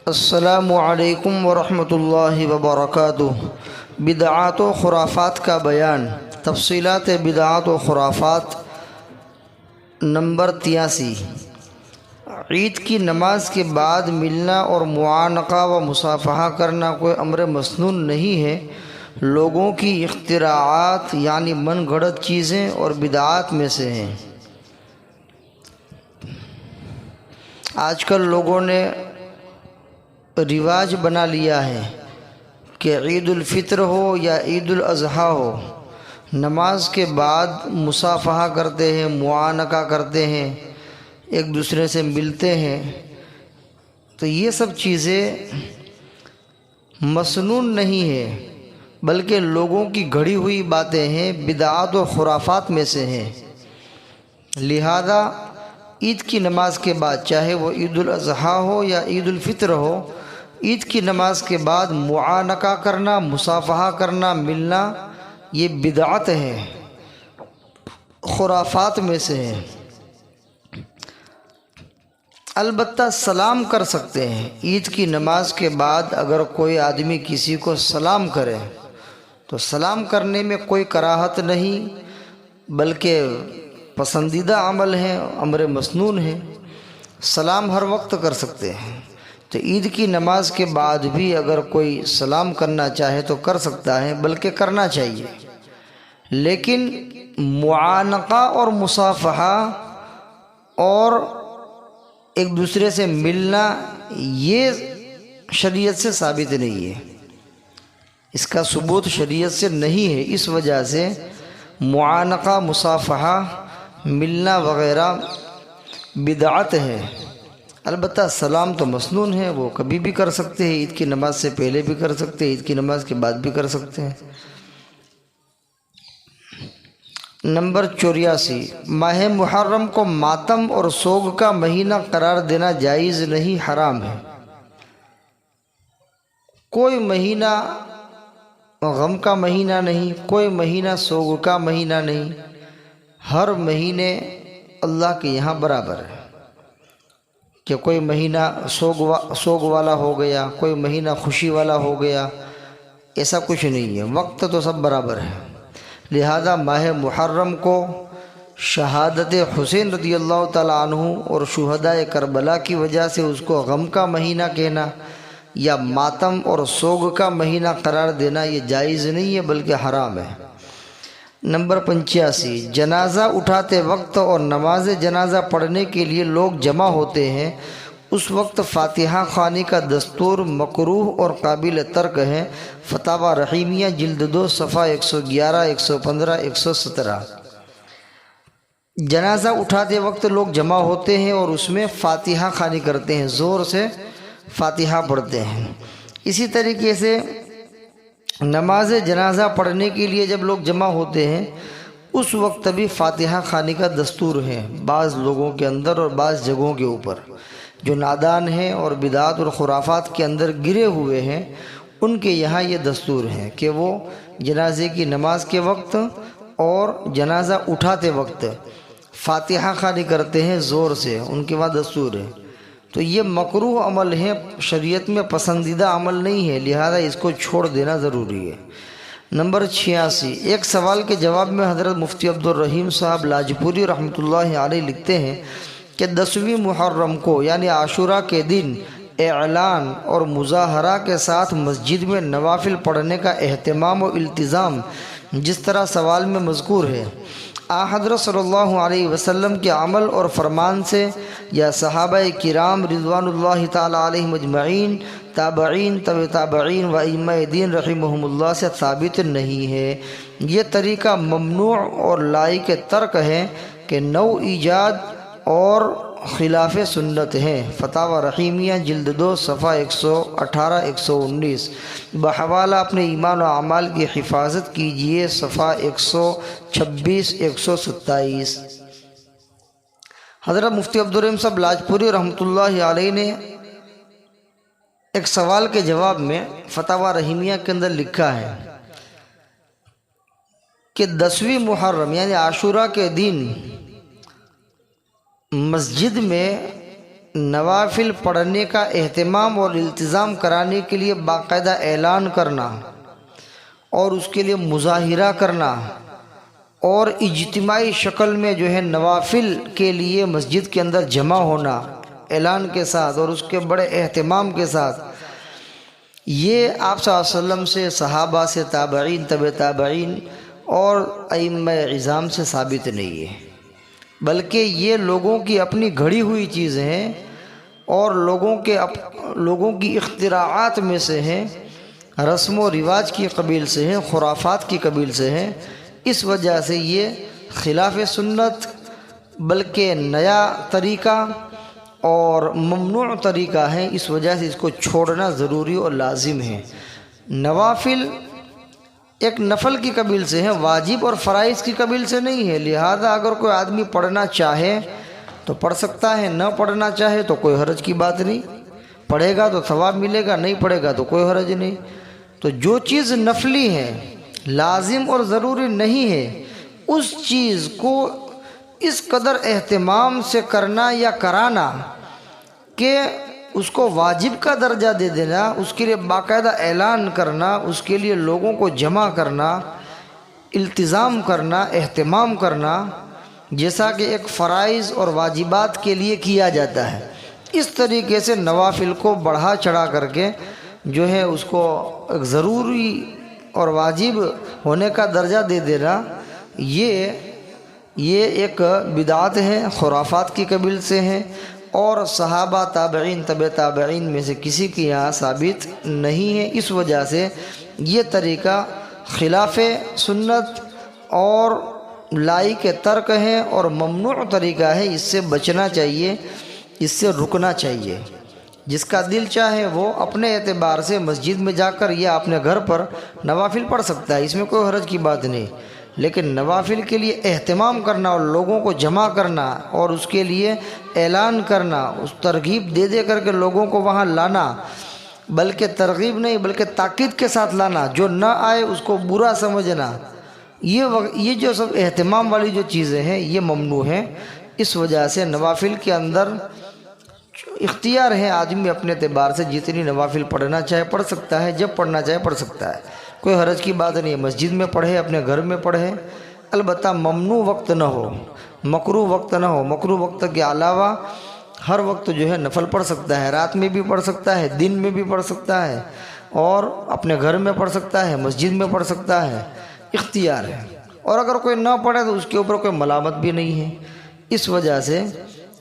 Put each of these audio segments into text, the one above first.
السلام علیکم ورحمۃ اللہ وبرکاتہ۔ بدعات و خرافات کا بیان، تفصیلات بدعات و خرافات نمبر 83۔ عید کی نماز کے بعد ملنا اور معانقہ و مصافحہ کرنا کوئی امر مسنون نہیں ہے، لوگوں کی اختراعات یعنی من گھڑت چیزیں اور بدعات میں سے ہیں۔ آج کل لوگوں نے رواج بنا لیا ہے کہ عید الفطر ہو یا عید الاضحیٰ ہو، نماز کے بعد مصافحہ کرتے ہیں، معانقہ کرتے ہیں، ایک دوسرے سے ملتے ہیں۔ تو یہ سب چیزیں مسنون نہیں ہیں، بلکہ لوگوں کی گھڑی ہوئی باتیں ہیں، بدعات و خرافات میں سے ہیں۔ لہذا عید کی نماز کے بعد، چاہے وہ عید الاضحیٰ ہو یا عید الفطر ہو، عید کی نماز کے بعد معانقہ کرنا، مصافحہ کرنا، ملنا، یہ بدعت ہے، خرافات میں سے ہے۔ البتہ سلام کر سکتے ہیں۔ عید کی نماز کے بعد اگر کوئی آدمی کسی کو سلام کرے تو سلام کرنے میں کوئی کراہت نہیں، بلکہ پسندیدہ عمل ہے، امر مسنون ہے۔ سلام ہر وقت کر سکتے ہیں، تو عید کی نماز کے بعد بھی اگر کوئی سلام کرنا چاہے تو کر سکتا ہے، بلکہ کرنا چاہیے۔ لیکن معانقہ اور مصافحہ اور ایک دوسرے سے ملنا یہ شریعت سے ثابت نہیں ہے، اس کا ثبوت شریعت سے نہیں ہے۔ اس وجہ سے معانقہ، مصافحہ، ملنا وغیرہ بدعت ہے۔ البتہ سلام تو مسنون ہے، وہ کبھی بھی کر سکتے ہیں، عید کی نماز سے پہلے بھی کر سکتے ہیں، عید کی نماز کے بعد بھی کر سکتے ہیں۔ نمبر 84۔ ماہ محرم کو ماتم اور سوگ کا مہینہ قرار دینا جائز نہیں، حرام ہے۔ کوئی مہینہ غم کا مہینہ نہیں، کوئی مہینہ سوگ کا مہینہ نہیں، ہر مہینے اللہ کے یہاں برابر ہے۔ کہ کوئی مہینہ سوگ والا ہو گیا، کوئی مہینہ خوشی والا ہو گیا، ایسا کچھ نہیں ہے، وقت تو سب برابر ہے۔ لہذا ماہ محرم کو شہادت حسین رضی اللہ تعالیٰ عنہ اور شہداء کربلا کی وجہ سے اس کو غم کا مہینہ کہنا یا ماتم اور سوگ کا مہینہ قرار دینا یہ جائز نہیں ہے، بلکہ حرام ہے۔ نمبر 85۔ جنازہ اٹھاتے وقت اور نماز جنازہ پڑھنے کے لیے لوگ جمع ہوتے ہیں، اس وقت فاتحہ خوانی کا دستور مکروہ اور قابل ترک ہے۔ فتاوی رحیمیہ جلد 2 صفحہ 111، 115، 117۔ جنازہ اٹھاتے وقت لوگ جمع ہوتے ہیں اور اس میں فاتحہ خوانی کرتے ہیں، زور سے فاتحہ پڑھتے ہیں۔ اسی طریقے سے نماز جنازہ پڑھنے کے لیے جب لوگ جمع ہوتے ہیں اس وقت بھی فاتحہ خوانی کا دستور ہے، بعض لوگوں کے اندر اور بعض جگہوں کے اوپر۔ جو نادان ہیں اور بدعات اور خرافات کے اندر گرے ہوئے ہیں ان کے یہاں یہ دستور ہے کہ وہ جنازے کی نماز کے وقت اور جنازہ اٹھاتے وقت فاتحہ خوانی کرتے ہیں زور سے، ان کے وہاں دستور ہے۔ تو یہ مکروہ عمل ہے، شریعت میں پسندیدہ عمل نہیں ہے، لہذا اس کو چھوڑ دینا ضروری ہے۔ نمبر 86۔ ایک سوال کے جواب میں حضرت مفتی عبدالرحیم صاحب لاجپوری رحمۃ اللہ علیہ لکھتے ہیں کہ 10ویں محرم کو یعنی عاشوراء کے دن اعلان اور مظاہرہ کے ساتھ مسجد میں نوافل پڑھنے کا اہتمام و التزام جس طرح سوال میں مذکور ہے، حضرت صلی اللہ علیہ وسلم کے عمل اور فرمان سے یا صحابہ کرام رضوان اللہ تعالی علیہم اجمعین، تابعین، طبع تابعین و ائمہ دین رحمہم اللہ سے ثابت نہیں ہے۔ یہ طریقہ ممنوع اور لائق ترک ہے کہ نو ایجاد اور خلاف سنت ہیں۔ فتاوی رحیمیہ جلد 2 صفحہ 118، 119۔ بحوالہ اپنے ایمان و اعمال کی حفاظت کیجیے، صفحہ 126، 127۔ حضرت مفتی عبدالرحیم صاحب لاجپوری رحمۃ اللہ علیہ نے ایک سوال کے جواب میں فتاوی رحیمیہ کے اندر لکھا ہے کہ 10ویں محرم یعنی عاشوراء کے دن مسجد میں نوافل پڑھنے کا اہتمام اور التزام کرانے کے لیے باقاعدہ اعلان کرنا اور اس کے لیے مظاہرہ کرنا اور اجتماعی شکل میں جو ہے نوافل کے لیے مسجد کے اندر جمع ہونا اعلان کے ساتھ اور اس کے بڑے اہتمام کے ساتھ، یہ آپ صلی اللہ علیہ وسلم سے، صحابہ سے، تابعین، تبع تابعین اور ائمہ عظام سے ثابت نہیں ہے، بلکہ یہ لوگوں کی اپنی گھڑی ہوئی چیزیں ہیں اور لوگوں کی اختراعات میں سے ہیں، رسم و رواج کی قبیل سے ہیں، خرافات کی قبیل سے ہیں۔ اس وجہ سے یہ خلاف سنت بلکہ نیا طریقہ اور ممنوع طریقہ ہے، اس وجہ سے اس کو چھوڑنا ضروری اور لازم ہے۔ نوافل ایک نفل کی قبیل سے ہے، واجب اور فرائض کی قبیل سے نہیں ہے، لہذا اگر کوئی آدمی پڑھنا چاہے تو پڑھ سکتا ہے، نہ پڑھنا چاہے تو کوئی حرج کی بات نہیں، پڑھے گا تو ثواب ملے گا، نہیں پڑھے گا تو کوئی حرج نہیں۔ تو جو چیز نفلی ہے، لازم اور ضروری نہیں ہے، اس چیز کو اس قدر اہتمام سے کرنا یا کرانا کہ اس کو واجب کا درجہ دے دینا، اس کے لیے باقاعدہ اعلان کرنا، اس کے لیے لوگوں کو جمع کرنا، التزام کرنا، اہتمام کرنا، جیسا کہ ایک فرائض اور واجبات کے لیے کیا جاتا ہے، اس طریقے سے نوافل کو بڑھا چڑھا کر کے جو ہے اس کو ایک ضروری اور واجب ہونے کا درجہ دے دینا، یہ ایک بدعت ہے، خرافات کی قبیل سے ہے اور صحابہ، تابعین، تبع تابعین میں سے کسی کے یہاں ثابت نہیں ہے۔ اس وجہ سے یہ طریقہ خلاف سنت اور لائق ترک ہے اور ممنوع طریقہ ہے، اس سے بچنا چاہیے، اس سے رکنا چاہیے۔ جس کا دل چاہے وہ اپنے اعتبار سے مسجد میں جا کر یا اپنے گھر پر نوافل پڑھ سکتا ہے، اس میں کوئی حرج کی بات نہیں، لیکن نوافل کے لیے اہتمام کرنا اور لوگوں کو جمع کرنا اور اس کے لیے اعلان کرنا، اس ترغیب دے کر کے لوگوں کو وہاں لانا، بلکہ ترغیب نہیں بلکہ تاکید کے ساتھ لانا، جو نہ آئے اس کو برا سمجھنا، یہ جو سب اہتمام والی جو چیزیں ہیں یہ ممنوع ہیں۔ اس وجہ سے نوافل کے اندر اختیار ہے، آدمی اپنے اعتبار سے جتنی نوافل پڑھنا چاہے پڑھ سکتا ہے، جب پڑھنا چاہے پڑھ سکتا ہے، کوئی حرج کی بات نہیں ہے، مسجد میں پڑھے، اپنے گھر میں پڑھے، البتہ ممنوع وقت نہ ہو، مکروہ وقت نہ ہو۔ مکروہ وقت کے علاوہ ہر وقت جو ہے نفل پڑھ سکتا ہے، رات میں بھی پڑھ سکتا ہے، دن میں بھی پڑھ سکتا ہے اور اپنے گھر میں پڑھ سکتا ہے، مسجد میں پڑھ سکتا ہے، اختیار ہے۔ اور اگر کوئی نہ پڑھے تو اس کے اوپر کوئی ملامت بھی نہیں ہے، اس وجہ سے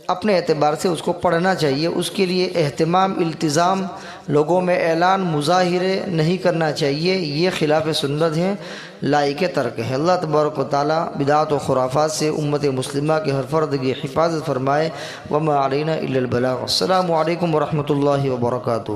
اپنے اعتبار سے اس کو پڑھنا چاہیے، اس کے لیے اہتمام، التزام، لوگوں میں اعلان، مظاہرے نہیں کرنا چاہیے، یہ خلاف سنت ہے، لائق ترک ہے۔ اللہ تبارک و تعالیٰ بدعات و خرافات سے امت مسلمہ کے ہر فرد کی حفاظت فرمائے۔ وما علینا الا البلاغ۔ السلام علیکم ورحمۃ اللہ وبرکاتہ۔